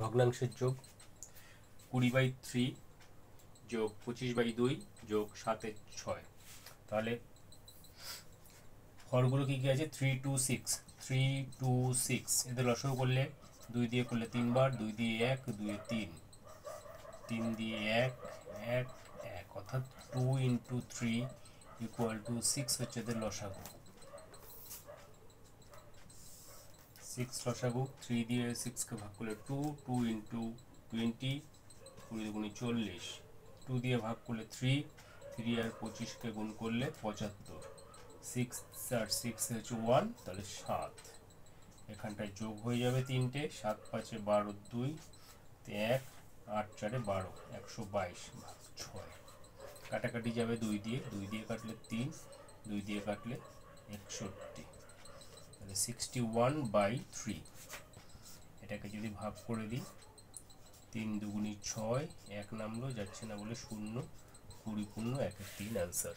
ভগ্নাংশের যোগ 20/3 যোগ 25/2 যোগ 7/6। তাহলে হরগুলো কি কি আছে? 3 2 6, 3 2 6, এদের লসাগু করলে 2 দিয়ে করলে 3 বার, 2 দিয়ে 1, 2 এ 3, 3 দিয়ে 1 1 1, অর্থাৎ 2 × 3 = 6 হচ্ছে এদের লসাগু। 6 লসাগু। 3 দিয়ে 6কে ভাগ করলে 2, 2 × 20, 20 × 40, 2 দিয়ে ভাগ করলে 3, 3 আর 25কে গুণ করলে 75, 6 আর 6 হচ্ছে 1, তাহলে 7। এখানটায় যোগ হয়ে যাবে 3টে, 7 5 এ 12, 2 1, 8 4 এ 12, 122 ভাগ 6। কাটাকাটি যাবে 2 দিয়ে, 2 দিয়ে কাটলে 3, 2 দিয়ে কাটলে 61, তাহলে 61/3। এটাকে যদি ভাগ করে দিই, 3 2 × 6, 1 নামলো, যাচ্ছে না বলে 0, 20 × 1 3 অ্যান্সার।